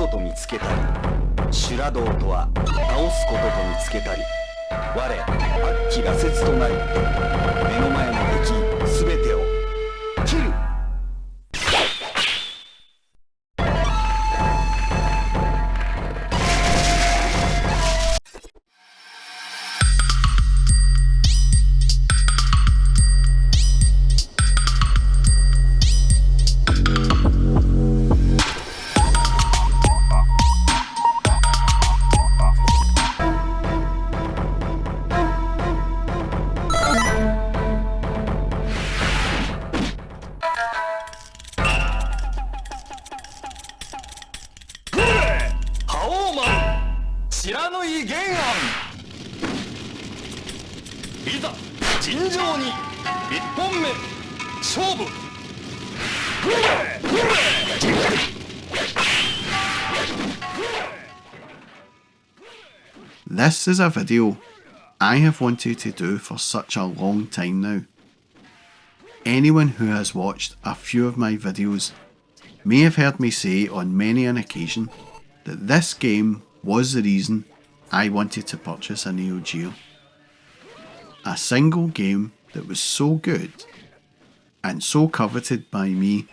と見つけたり、修羅道とは倒すことと見つけたり、我悪鬼羅刹となり、目の前の敵すべてを切る。知らぬい原案。いざ尋常に一本目勝負。This is a video I have wanted to do for such a long time now. Anyone who has watched a few of my videos may have heard me say on many an occasion that this game was the reason I wanted to purchase a Neo Geo. A single game that was so good and so coveted by me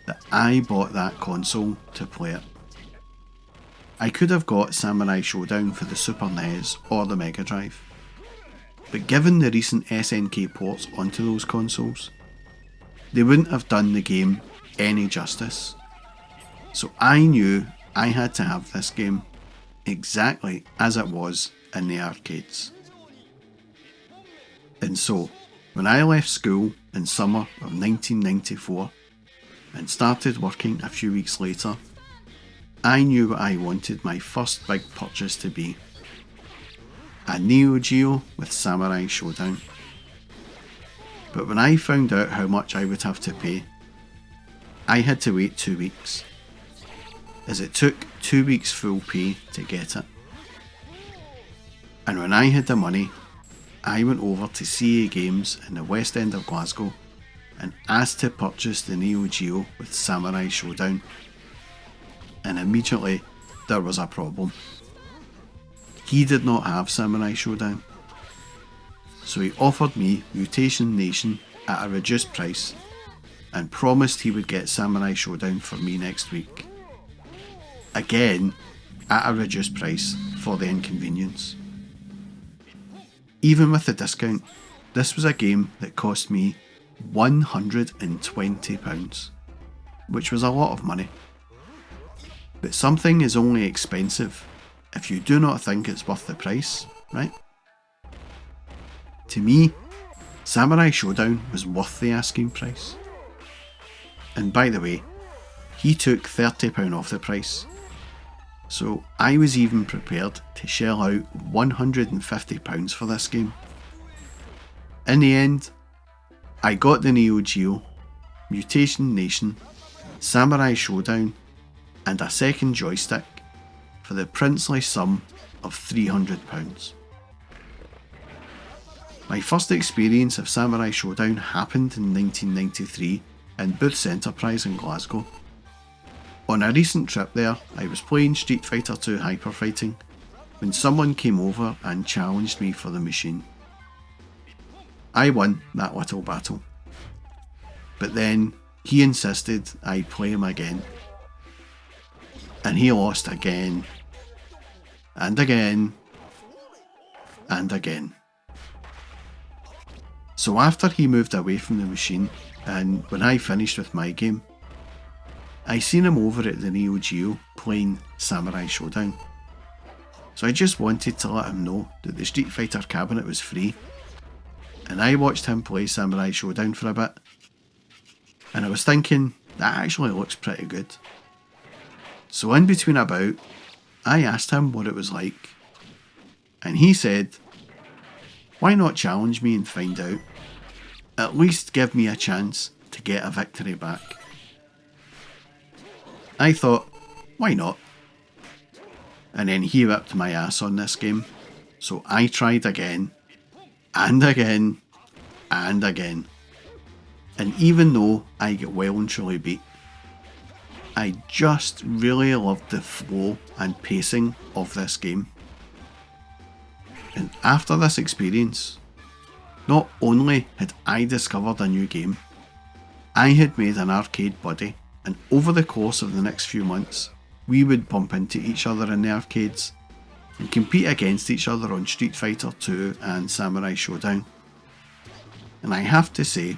that I bought that console to play it. I could have got Samurai Shodown for the Super NES or the Mega Drive, but given the recent SNK ports onto those consoles, they wouldn't have done the game any justice. So I knew I had to have this game exactly as it was in the arcades. And so, when I left school in summer of 1994 and started working a few weeks later, I knew what I wanted my first big purchase to be. A Neo Geo with Samurai Shodown. But when I found out how much I would have to pay, I had to wait 2 weeks, as it took 2 weeks full pay to get it. And when I had the money, I went over to CA Games in the West End of Glasgow and asked to purchase the Neo Geo with Samurai Shodown. And immediately there was a problem. He did not have Samurai Shodown. So he offered me Mutation Nation at a reduced price and promised he would get Samurai Shodown for me next week. Again, at a reduced price for the inconvenience. Even with the discount, this was a game that cost me £120, which was a lot of money. But something is only expensive if you do not think it's worth the price, right? To me, Samurai Shodown was worth the asking price. And by the way, he took £30 off the price. So I was even prepared to shell out £150 for this game. In the end, I got the Neo Geo, Mutation Nation, Samurai Shodown and a second joystick for the princely sum of £300. My first experience of Samurai Shodown happened in 1993 in Booth's Enterprise in Glasgow. On a recent trip there, I was playing Street Fighter 2 Hyper Fighting when someone came over and challenged me for the machine. I won that little battle, but then he insisted I play him again, and he lost again, and again, and again. So after he moved away from the machine, and when I finished with my game, I seen him over at the Neo Geo playing Samurai Shodown. So I just wanted to let him know that the Street Fighter cabinet was free, and I watched him play Samurai Shodown for a bit, and I was thinking, that actually looks pretty good. So in between a bout, I asked him what it was like, and he said, why not challenge me and find out? At least give me a chance to get a victory back. I thought, why not? And then he whipped my ass on this game, so I tried again, and again, and even though I get well and truly beat, I just really loved the flow and pacing of this game. And after this experience, not only had I discovered a new game, I had made an arcade buddy, and over the course of the next few months, we would bump into each other in the arcades and compete against each other on Street Fighter 2 and Samurai Shodown. And I have to say,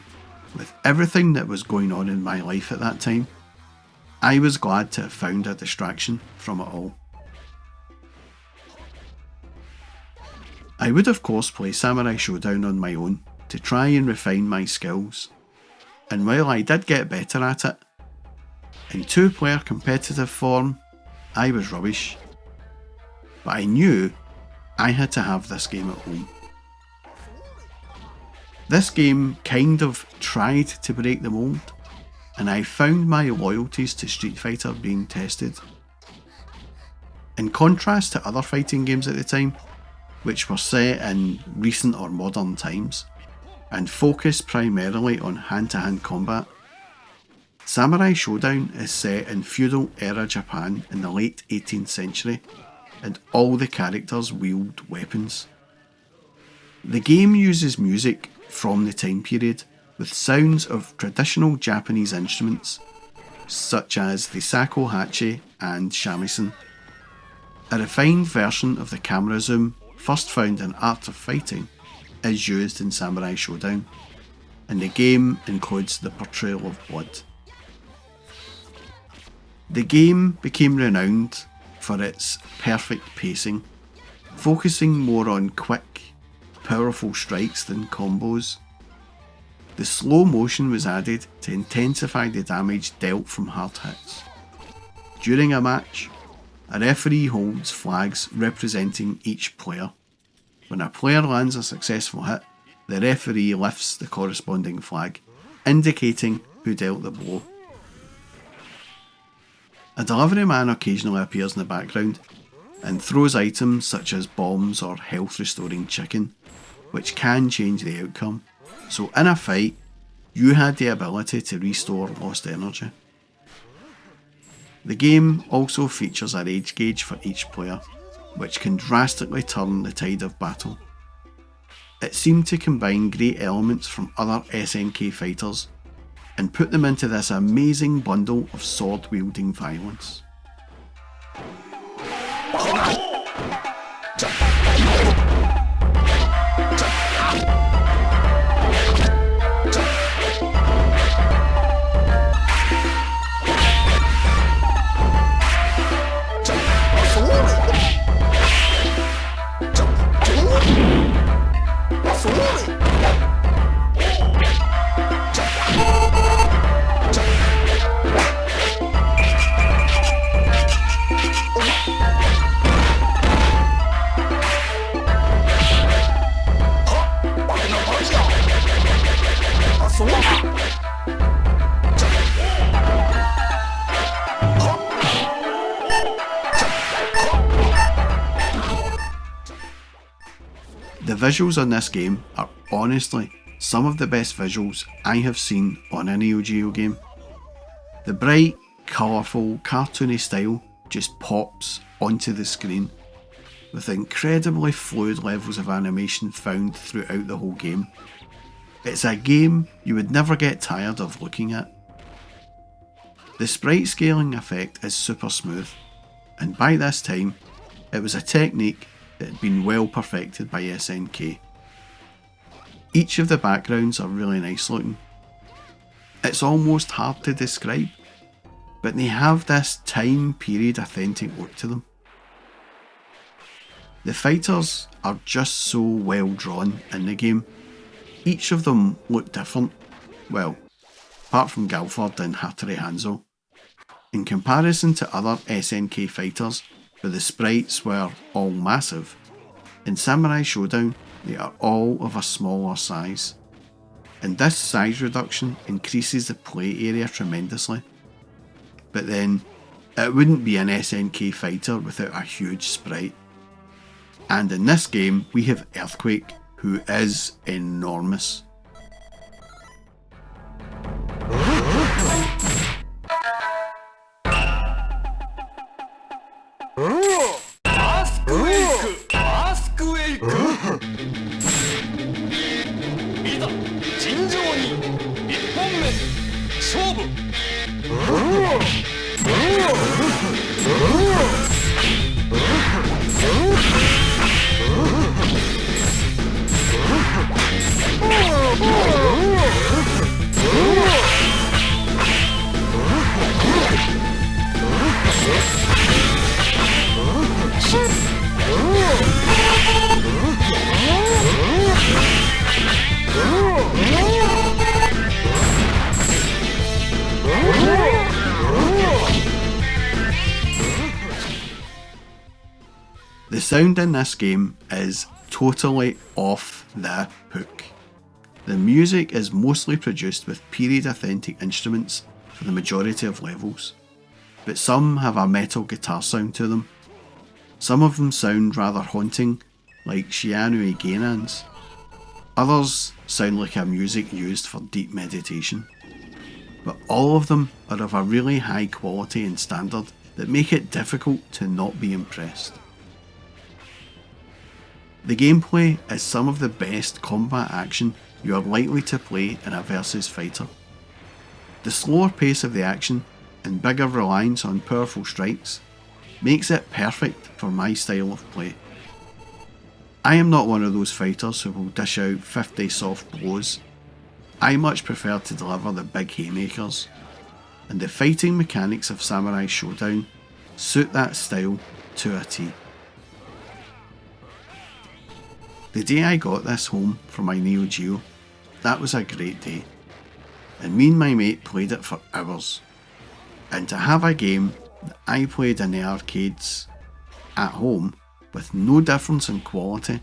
with everything that was going on in my life at that time, I was glad to have found a distraction from it all. I would of course play Samurai Shodown on my own to try and refine my skills, and while I did get better at it, in 2-player competitive form, I was rubbish. But I knew I had to have this game at home. This game kind of tried to break the mould, and I found my loyalties to Street Fighter being tested. In contrast to other fighting games at the time, which were set in recent or modern times, and focused primarily on hand-to-hand combat, Samurai Shodown is set in feudal-era Japan in the late 18th century, and all the characters wield weapons. The game uses music from the time period with sounds of traditional Japanese instruments such as the shakuhachi and shamisen. A refined version of the camera zoom first found in Art of Fighting is used in Samurai Shodown, and the game includes the portrayal of blood. The game became renowned for its perfect pacing, focusing more on quick, powerful strikes than combos. The slow motion was added to intensify the damage dealt from hard hits. During a match, a referee holds flags representing each player. When a player lands a successful hit, the referee lifts the corresponding flag, indicating who dealt the blow. A delivery man occasionally appears in the background and throws items such as bombs or health restoring chicken, which can change the outcome. So in a fight, you had the ability to restore lost energy. The game also features a rage gauge for each player, which can drastically turn the tide of battle. It seemed to combine great elements from other SNK fighters and put them into this amazing bundle of sword-wielding violence. The visuals on this game are honestly some of the best visuals I have seen on a Neo Geo game. The bright, colourful, cartoony style just pops onto the screen, with incredibly fluid levels of animation found throughout the whole game. It's a game you would never get tired of looking at. The sprite scaling effect is super smooth, and by this time, it was a technique that had been well perfected by SNK. Each of the backgrounds are really nice looking. It's almost hard to describe, but they have this time period authentic look to them. The fighters are just so well drawn in the game. Each of them look different, well, apart from Galford and Hattori Hanzo. In comparison to other SNK fighters, where the sprites were all massive, in Samurai Shodown they are all of a smaller size, and this size reduction increases the play area tremendously. But then, it wouldn't be an SNK fighter without a huge sprite. And in this game we have Earthquake, who is enormous. sound in this game is totally off the hook. The music is mostly produced with period authentic instruments for the majority of levels, but some have a metal guitar sound to them. Some of them sound rather haunting, like Shianu Genan's. Others sound like a music used for deep meditation. But all of them are of a really high quality and standard that make it difficult to not be impressed. The gameplay is some of the best combat action you are likely to play in a versus fighter. The slower pace of the action and bigger reliance on powerful strikes makes it perfect for my style of play. I am not one of those fighters who will dish out 50 soft blows. I much prefer to deliver the big haymakers, and the fighting mechanics of Samurai Shodown suit that style to a T. The day I got this home for my Neo Geo, that was a great day, and me and my mate played it for hours. And to have a game that I played in the arcades at home with no difference in quality,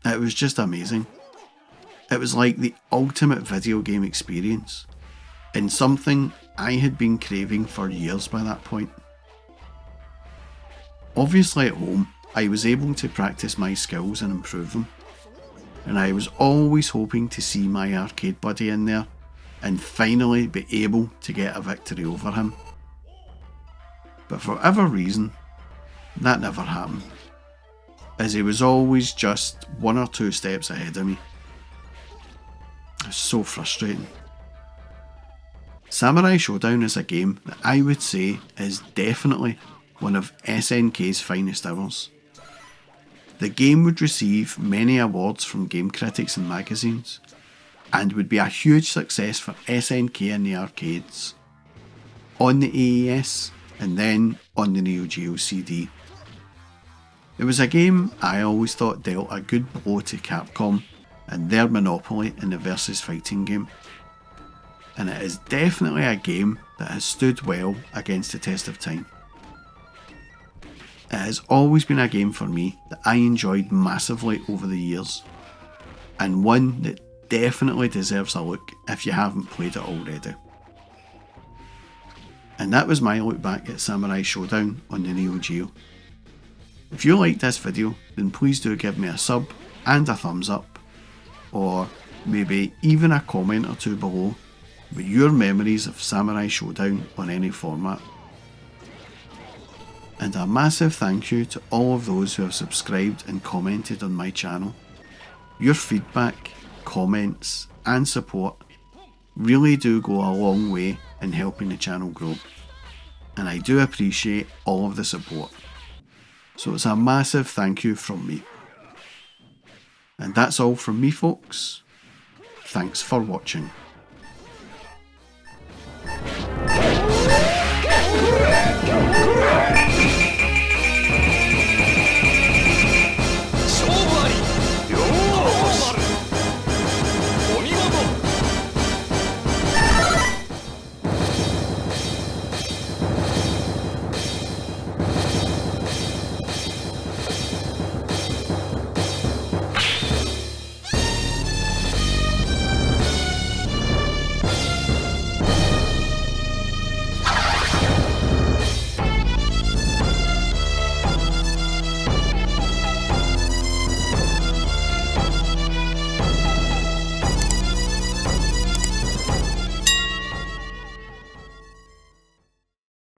it was just amazing. It was like the ultimate video game experience, and something I had been craving for years by that point. Obviously at home, I was able to practice my skills and improve them, and I was always hoping to see my arcade buddy in there and finally be able to get a victory over him. But for whatever reason, that never happened, as he was always just 1 or 2 steps ahead of me. It was so frustrating. Samurai Shodown is a game that I would say is definitely one of SNK's finest hours. The game would receive many awards from game critics and magazines, and would be a huge success for SNK in the arcades, on the AES, and then on the Neo Geo CD. It was a game I always thought dealt a good blow to Capcom and their monopoly in the versus fighting game, and it is definitely a game that has stood well against the test of time. It has always been a game for me that I enjoyed massively over the years, and one that definitely deserves a look if you haven't played it already. And that was my look back at Samurai Shodown on the Neo Geo. If you liked this video, then please do give me a sub and a thumbs up, or maybe even a comment or two below with your memories of Samurai Shodown on any format. And a massive thank you to all of those who have subscribed and commented on my channel. Your feedback, comments and support really do go a long way in helping the channel grow, and I do appreciate all of the support. So it's a massive thank you from me. And that's all from me, folks. Thanks for watching.